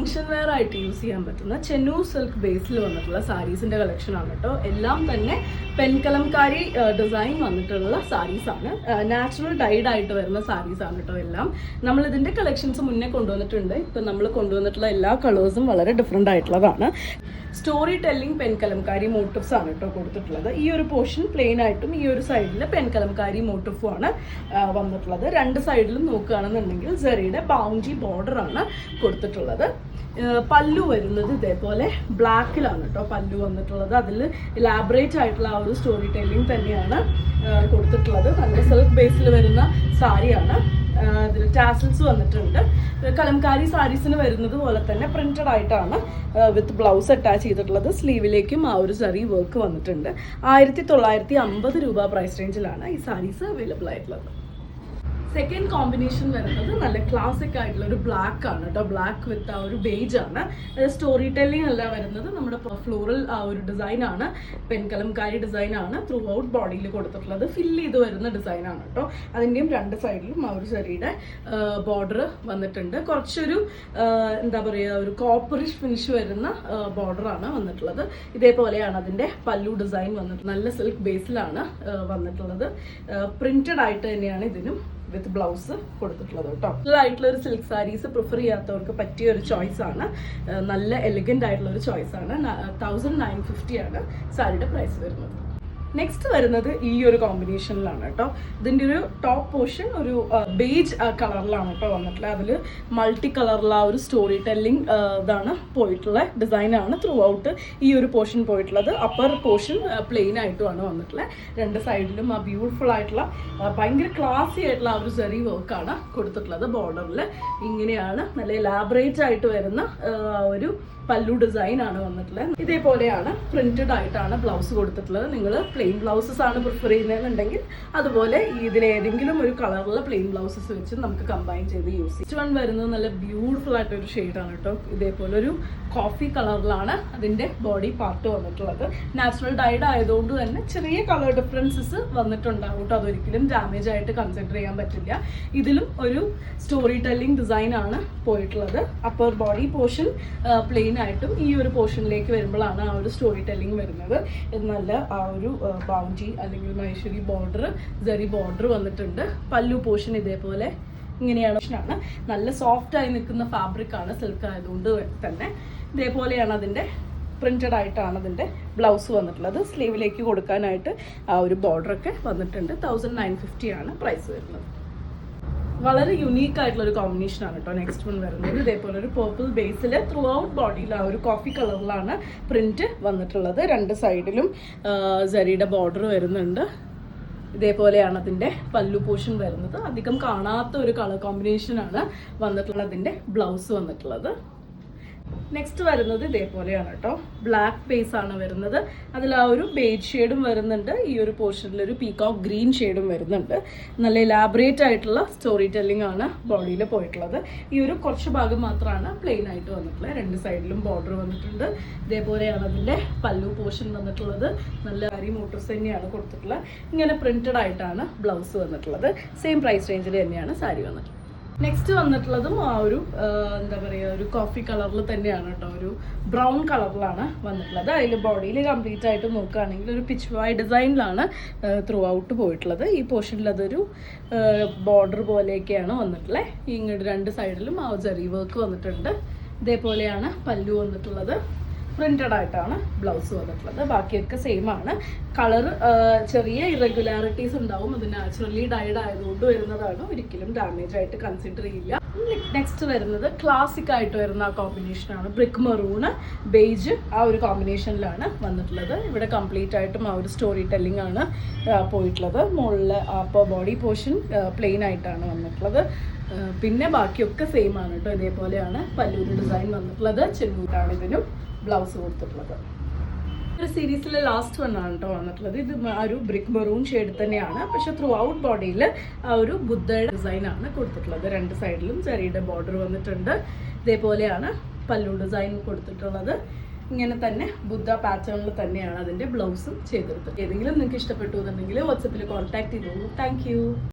Function wear ആയിട്ട് use ചെയ്യാൻ പറ്റുന്ന ചെന്നു സിൽക്ക് ബേസിൽ വന്നിട്ടുള്ള സാരീസിന്റെ കളക്ഷൻ ആണ് കേട്ടോ. എല്ലാം തന്നെ പെൻകലംകാരി ഡിസൈൻ വന്നിട്ടുള്ള സാരീസ് ആണ്. നാച്ചുറൽ ഡൈഡ് ആയിട്ട് വരുന്ന സാരീസ് ആണ് കേട്ടോ എല്ലാം. നമ്മൾ ഇതിന്റെ കളക്ഷൻസ് മുന്നേ കൊണ്ടുവന്നിട്ടുണ്ട്. ഇപ്പം നമ്മൾ കൊണ്ടുവന്നിട്ടുള്ള എല്ലാ കളേഴ്സും വളരെ ഡിഫറെൻ്റ് ആയിട്ടുള്ളതാണ്. സ്റ്റോറി ടെല്ലിംഗ് പെൻകലംകാരി മോട്ടീവ്സ് ആണ് കേട്ടോ കൊടുത്തിട്ടുള്ളത്. ഈ ഒരു പോർഷൻ പ്ലെയിൻ ആയിട്ടും ഈ ഒരു സൈഡിൽ പെൻകലംകാരി മോട്ടീഫും ആണ് വന്നിട്ടുള്ളത്. രണ്ട് സൈഡിലും നോക്കുകയാണെന്നുണ്ടെങ്കിൽ സെറിയുടെ ബൗണ്ടി ബോർഡർ ആണ് കൊടുത്തിട്ടുള്ളത്. പല്ലു വരുന്നത് ഇതേപോലെ ബ്ലാക്കിലാണ് കേട്ടോ പല്ലു വന്നിട്ടുള്ളത്. അതിൽ ഇലാബറേറ്റ് ആയിട്ടുള്ള ആ ഒരു സ്റ്റോറി ടെല്ലിംഗ് തന്നെയാണ് കൊടുത്തിട്ടുള്ളത്. നല്ല സിൽക്ക് ബേസിൽ വരുന്ന സാരിയാണ്. അതിൽ ടാസിൽസ് വന്നിട്ടുണ്ട്. കലംകാരി സാരീസിന് വരുന്നത് പോലെ തന്നെ പ്രിന്റഡ് ആയിട്ടാണ് വിത്ത് ബ്ലൗസ് അറ്റാച്ച് ചെയ്തിട്ടുള്ളത്. സ്ലീവിലേക്കും ആ ഒരു സറി വർക്ക് വന്നിട്ടുണ്ട്. 1950 രൂപ പ്രൈസ് റേഞ്ചിലാണ് ഈ സാരീസ് അവൈലബിൾ ആയിട്ടുള്ളത്. സെക്കൻഡ് കോമ്പിനേഷൻ വരുന്നത് നല്ല ക്ലാസിക് ആയിട്ടുള്ള ഒരു ബ്ലാക്ക് ആണ് കേട്ടോ. ബ്ലാക്ക് വിത്ത് ആ ഒരു ബേജ് ആണ്. സ്റ്റോറി ടെല്ലിംഗ് അല്ല വരുന്നത്. നമ്മുടെ ഫ്ലോറൽ ആ ഒരു ഡിസൈൻ ആണ്. പെൻകലംകാരി ഡിസൈൻ ആണ് ത്രൂ ഔട്ട് ബോഡിയിൽ കൊടുത്തിട്ടുള്ളത്. ഫില്ല് ചെയ്ത് വരുന്ന ഡിസൈൻ ആണ് കേട്ടോ. അതിൻ്റെയും രണ്ട് സൈഡിലും ആ ഒരു ചെറിയുടെ ബോർഡർ വന്നിട്ടുണ്ട്. കുറച്ചൊരു എന്താ പറയുക, ഒരു കോപ്പറിഷ് ഫിനിഷ് വരുന്ന ബോർഡറാണ് വന്നിട്ടുള്ളത്. ഇതേപോലെയാണ് അതിൻ്റെ പല്ലു ഡിസൈൻ വന്നിട്ട് നല്ല സിൽക്ക് ബേസിലാണ് വന്നിട്ടുള്ളത്. പ്രിന്റഡ് ആയിട്ട് തന്നെയാണ് ഇതിനും വിത്ത് ബ്ലൗസ് കൊടുത്തിട്ടുള്ളത് കേട്ടോ. ആയിട്ടുള്ള ഒരു സിൽക്ക് സാരീസ് പ്രിഫർ ചെയ്യാത്തവർക്ക് പറ്റിയ ഒരു ചോയ്സ് ആണ്. നല്ല എലിഗന്റ് ആയിട്ടുള്ള ഒരു ചോയ്സ് ആണ്. 1950 ആണ് സാരിയുടെ പ്രൈസ് വരുന്നത്. നെക്സ്റ്റ് വരുന്നത് ഈ ഒരു കോമ്പിനേഷനിലാണ് കേട്ടോ. ഇതിൻ്റെ ഒരു ടോപ്പ് പോർഷൻ ഒരു ബേജ് കളറിലാണ് കേട്ടോ വന്നിട്ടുള്ളത്. അതിൽ മൾട്ടി കളറിലുള്ള ഒരു സ്റ്റോറി ടെല്ലിംഗ് ഇതാണ് പോയിട്ടുള്ള ഡിസൈനാണ് ത്രൂ ഔട്ട് ഈ ഒരു പോർഷൻ പോയിട്ടുള്ളത്. അപ്പർ പോർഷൻ പ്ലെയിൻ ആയിട്ടുമാണ് വന്നിട്ടുള്ളത്. രണ്ട് സൈഡിലും ആ ബ്യൂട്ടിഫുൾ ആയിട്ടുള്ള ഭയങ്കര ക്ലാസി ആയിട്ടുള്ള ആ ഒരു സെറി വർക്കാണ് കൊടുത്തിട്ടുള്ളത്. ബോർഡറിൽ ഇങ്ങനെയാണ് നല്ല എലാബറേറ്റ് ആയിട്ട് വരുന്ന ഒരു പല്ലു ഡിസൈൻ ആണ് വന്നിട്ടുള്ളത്. ഇതേപോലെയാണ് പ്രിന്റഡ് ആയിട്ടാണ് ബ്ലൗസ് കൊടുത്തിട്ടുള്ളത്. നിങ്ങൾ പ്ലെയിൻ ബ്ലൗസസ് ആണ് പ്രിഫർ ചെയ്യുന്നതെന്നുണ്ടെങ്കിൽ അതുപോലെ ഇതിലേതെങ്കിലും ഒരു കളറിൽ പ്ലെയിൻ ബ്ലൗസസ് വെച്ച് നമുക്ക് കമ്പൈൻ ചെയ്ത് യൂസ് ചെയ്യാം. വൺ വരുന്നത് നല്ല ബ്യൂട്ടിഫുൾ ആയിട്ടൊരു ഷെയ്ഡാണ് കേട്ടോ. ഇതേപോലെ ഒരു കോഫി കളറിലാണ് അതിൻ്റെ ബോഡി പാർട്ട് വന്നിട്ടുള്ളത്. നാച്ചുറൽ ഡൈഡ് ആയതുകൊണ്ട് തന്നെ ചെറിയ കളർ ഡിഫറൻസസ് വന്നിട്ടുണ്ടാകും കേട്ടോ. അതൊരിക്കലും ഡാമേജ് ആയിട്ട് കൺസിഡർ ചെയ്യാൻ പറ്റില്ല. ഇതിലും ഒരു സ്റ്റോറി ടെല്ലിംഗ് ഡിസൈൻ ആണ് പോയിട്ടുള്ളത്. അപ്പർ ബോഡി പോർഷൻ പ്ലെയിൻ ആയിട്ടും ഈ ഒരു പോർഷനിലേക്ക് വരുമ്പോഴാണ് ആ ഒരു സ്റ്റോറി ടെല്ലിംഗ് വരുന്നത്. ഇത് നല്ല ആ ഒരു ബൗണ്ടി അല്ലെങ്കിൽ മഹേശ്വരി ബോർഡർ ജറി ബോർഡർ വന്നിട്ടുണ്ട്. പല്ലു പോർഷൻ ഇതേപോലെ ഇങ്ങനെയാണ്. നല്ല സോഫ്റ്റ് ആയി നിൽക്കുന്ന ഫാബ്രിക് ആണ്, സിൽക്ക് ആയതുകൊണ്ട് തന്നെ. ഇതേപോലെയാണ് അതിൻ്റെ പ്രിന്റഡ് ആയിട്ടാണ് അതിൻ്റെ ബ്ലൗസ് വന്നിട്ടുള്ളത്. സ്ലീവിലേക്ക് കൊടുക്കാനായിട്ട് ആ ഒരു ബോർഡറൊക്കെ വന്നിട്ടുണ്ട്. 1950 ആണ് പ്രൈസ് വരുന്നത്. വളരെ യുണീക്ക് ആയിട്ടുള്ള ഒരു കോമ്പിനേഷൻ ആണ് കേട്ടോ നെക്സ്റ്റ് വൺ വരുന്നത്. ഇതേപോലെ ഒരു പേർപ്പിൾ ബേസിൽ ത്രൂ ഔട്ട് ബോഡിയിൽ ആ ഒരു കോഫി കളറിലാണ് പ്രിന്റ് വന്നിട്ടുള്ളത്. രണ്ട് സൈഡിലും സരിയുടെ ബോർഡർ വരുന്നുണ്ട്. ഇതേപോലെയാണ് അതിൻ്റെ പല്ലു പോർഷൻ വരുന്നത്. അധികം കാണാത്ത ഒരു കളർ കോമ്പിനേഷനാണ് വന്നിട്ടുള്ളത്. അതിൻ്റെ ബ്ലൗസ് വന്നിട്ടുള്ളത്. നെക്സ്റ്റ് വരുന്നത് ഇതേപോലെയാണ് കേട്ടോ. ബ്ലാക്ക് ബേസ് ആണ് വരുന്നത്. അതിൽ ആ ഒരു ബേജ് ഷെയ്ഡും വരുന്നുണ്ട്. ഈ ഒരു പോർഷനിൽ ഒരു പീകോക്ക് ഗ്രീൻ ഷെയ്ഡും വരുന്നുണ്ട്. നല്ല എലാബറേറ്റ് ആയിട്ടുള്ള സ്റ്റോറി ടെല്ലിംഗ് ആണ് ബോഡിയിൽ പോയിട്ടുള്ളത്. ഈ ഒരു കുറച്ച് ഭാഗം മാത്രമാണ് പ്ലെയിൻ ആയിട്ട് വന്നിട്ടുള്ളത്. രണ്ട് സൈഡിലും ബോർഡർ വന്നിട്ടുണ്ട്. ഇതേപോലെയാണ് അതിൻ്റെ പല്ലു പോർഷൻ വന്നിട്ടുള്ളത്. നല്ല അരി മോട്ടോസ് തന്നെയാണ് കൊടുത്തിട്ടുള്ളത്. ഇങ്ങനെ പ്രിന്റഡ് ആയിട്ടാണ് ബ്ലൗസ് വന്നിട്ടുള്ളത്. സെയിം പ്രൈസ് റേഞ്ചിൽ തന്നെയാണ് സാരി വന്നിട്ടുള്ളത്. നെക്സ്റ്റ് വന്നിട്ടുള്ളതും ആ ഒരു എന്താ പറയുക, ഒരു കോഫി കളറിൽ തന്നെയാണ് കേട്ടോ. ഒരു ബ്രൗൺ കളറിലാണ് വന്നിട്ടുള്ളത്. അതിൽ ബോഡിയിൽ കംപ്ലീറ്റ് ആയിട്ട് നോക്കുകയാണെങ്കിൽ ഒരു പിച്ച് വായ് ഡിസൈനിലാണ് ത്രൂ ഔട്ട് പോയിട്ടുള്ളത്. ഈ പോർഷനിൽ അതൊരു ബോർഡർ പോലെയൊക്കെയാണ് വന്നിട്ടുള്ളത്. ഇങ്ങോട്ട് രണ്ട് സൈഡിലും ആ ജറി വർക്ക് വന്നിട്ടുണ്ട്. ഇതേപോലെയാണ് പല്ലു വന്നിട്ടുള്ളത്. പ്രിന്റഡ് ആയിട്ടാണ് ബ്ലൗസ് വന്നിട്ടുള്ളത്. ബാക്കിയൊക്കെ സെയിം ആണ്. കളർ ചെറിയ ഇറഗുലാരിറ്റീസ് ഉണ്ടാവും. അത് നാച്ചുറലി ഡൈഡ് ആയതുകൊണ്ട് വരുന്നതാണ്. ഒരിക്കലും ഡാമേജ് ആയിട്ട് കൺസിഡർ ചെയ്യില്ല. നെക്സ്റ്റ് വരുന്നത് ക്ലാസിക് ആയിട്ട് വരുന്ന ആ കോമ്പിനേഷനാണ്. ബ്രിക്ക് മെറൂണ് ബേജ് ആ ഒരു കോമ്പിനേഷനിലാണ് വന്നിട്ടുള്ളത്. ഇവിടെ കംപ്ലീറ്റ് ആയിട്ടും ആ ഒരു സ്റ്റോറി ടെല്ലിംഗ് ആണ് പോയിട്ടുള്ളത്. മുകളിൽ അപ്പർ ബോഡി പോർഷൻ പ്ലെയിൻ ആയിട്ടാണ് വന്നിട്ടുള്ളത്. പിന്നെ ബാക്കിയൊക്കെ സെയിം ആണ് കേട്ടോ. ഇതേപോലെയാണ് പല്ലൂര് ഡിസൈൻ വന്നിട്ടുള്ളത്. ചെന്നൂരാണ് ഇതിനും ബ്ലൗസ് കൊടുത്തിട്ടുള്ളത്. ഒരു സീരീസിലെ ലാസ്റ്റ് വൺ ആണ് കേട്ടോ വന്നിട്ടുള്ളത്. ഇത് ആ ഒരു ബ്രിക്ക് മെറൂൺ ഷെയ്ഡ് തന്നെയാണ്. പക്ഷെ ത്രൂ ഔട്ട് ബോഡിയിൽ ആ ഒരു ബുദ്ധയുടെ ഡിസൈൻ ആണ് കൊടുത്തിട്ടുള്ളത്. രണ്ട് സൈഡിലും ചെറിയുടെ ബോർഡർ വന്നിട്ടുണ്ട്. ഇതേപോലെയാണ് പല്ലു ഡിസൈൻ കൊടുത്തിട്ടുള്ളത്. ഇങ്ങനെ തന്നെ ബുദ്ധ പാറ്റേണിൽ തന്നെയാണ് അതിൻ്റെ ബ്ലൗസും ചെയ്തെടുത്തത്. ഏതെങ്കിലും നിങ്ങൾക്ക് ഇഷ്ടപ്പെട്ടു എന്നുണ്ടെങ്കിൽ വാട്സപ്പിൽ കോൺടാക്ട് ചെയ്തോളൂ. താങ്ക്